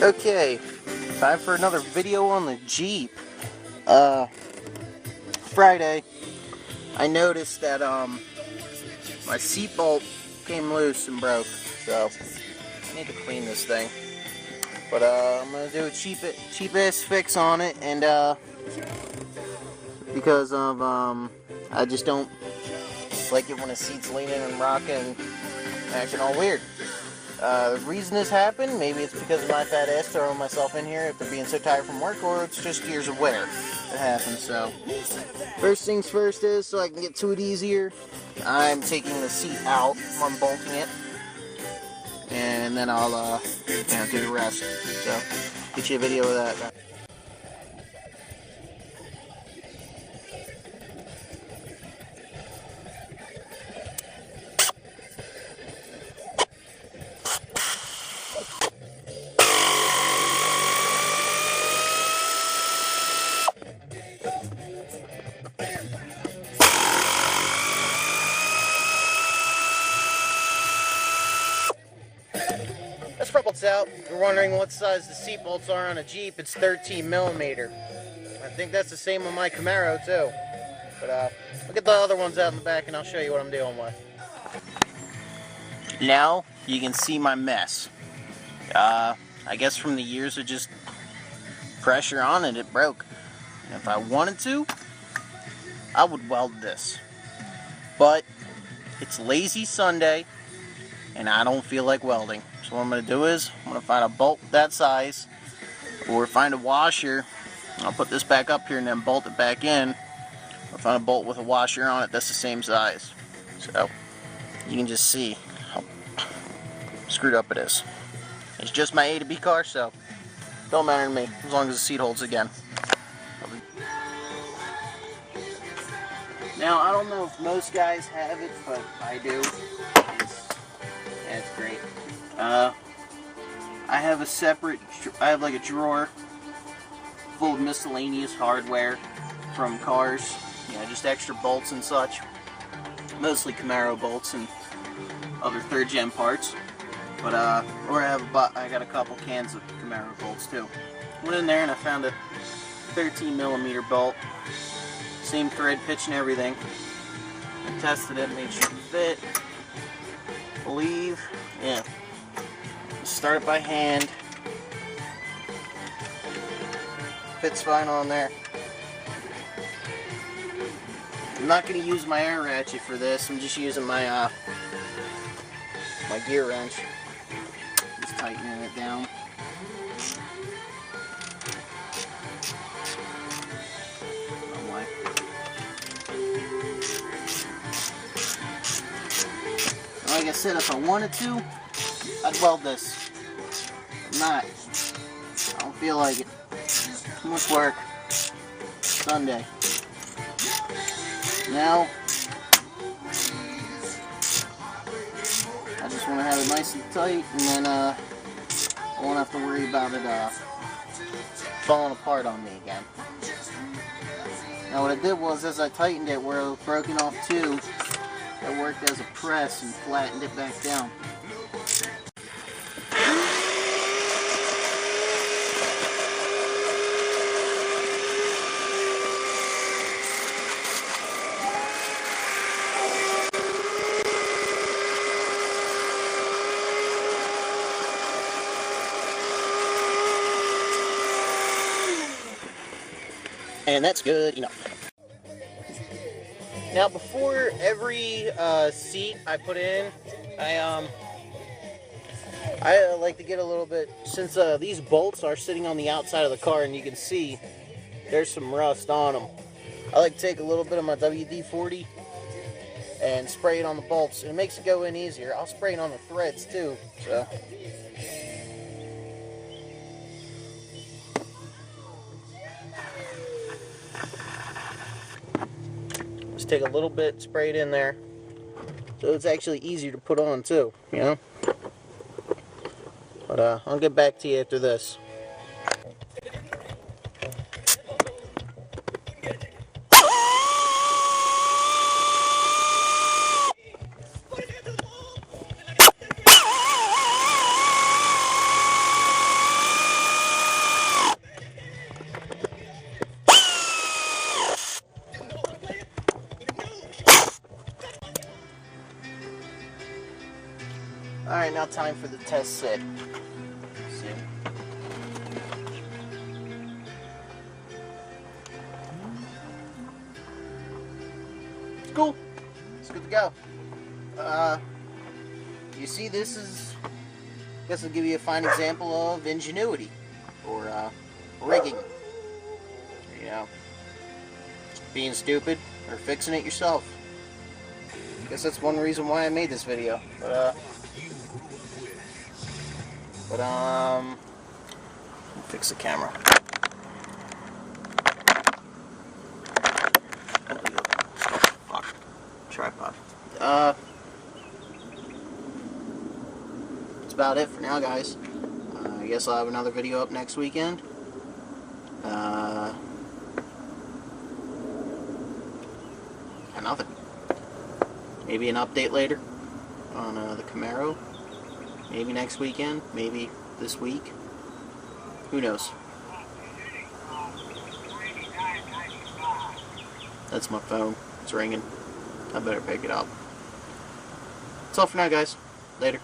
Okay, time for another video on the Jeep. Friday, I noticed that my seat bolt came loose and broke, so I need to clean this thing. But I'm gonna do a cheap-ass fix on it, and because of I just don't like it when the seat's leaning and rocking and acting all weird. The reason this happened, maybe it's because of my fat ass throwing myself in here after being so tired from work, or it's just years of wear that happens. So, first things first is, so I can get to it easier, I'm taking the seat out, unbolting it, and then I'll do the rest. So, get you a video of that. Let's front bolts out. You're wondering what size the seat bolts are on a Jeep. It's 13 millimeter. I think that's the same on my Camaro too. But I'll get the other ones out in the back and I'll show you what I'm dealing with. Now you can see my mess. I guess from the years of just pressure on it, it broke. And if I wanted to, I would weld this. But it's lazy Sunday and I don't feel like welding. So what I'm going to do is, I'm going to find a bolt that size, or find a washer. I'll put this back up here and then bolt it back in. I'll find a bolt with a washer on it that's the same size. So, you can just see how screwed up it is. It's just my A to B car, so don't matter to me, as long as the seat holds again. Now, I don't know if most guys have it, but I do. It's great. I have a separate, I have like a drawer full of miscellaneous hardware from cars, just extra bolts and such. Mostly Camaro bolts and other third-gen parts. But, or I got a couple cans of Camaro bolts too. Went in there and I found a 13 millimeter bolt. Same thread pitch and everything. I tested it, made sure it fit. Believe, yeah. Start it by hand. Fits fine on there. I'm not going to use my air ratchet for this. I'm just using my my gear wrench. Just tightening it down. Like I said, if I wanted to, I'd weld this. I'm not. I don't feel like it. Too much work. Sunday. Now, I just want to have it nice and tight, and then I won't have to worry about it falling apart on me again. Now what I did was, as I tightened it where it was broken off too, it worked as a press and flattened it back down. And that's good enough. Now, before every seat I put in, I like to get a little bit, since these bolts are sitting on the outside of the car, and you can see there's some rust on them. I like to take a little bit of my WD-40 and spray it on the bolts. It makes it go in easier. I'll spray it on the threads too. So. Take a little bit, spray it in there, so it's actually easier to put on too, But I'll get back to you after this. time for the test sit. See? It's cool. It's good to go. You see, this is, I guess I'll give you a fine example of ingenuity, or rigging. You know, being stupid, or fixing it yourself. I guess that's one reason why I made this video. But fix the camera. Fuck. Tripod. That's about it for now, guys. I guess I'll have another video up next weekend. And nothing. Maybe an update later on the Camaro. Maybe next weekend. Maybe this week. Who knows? That's my phone. It's ringing. I better pick it up. That's all for now, guys. Later.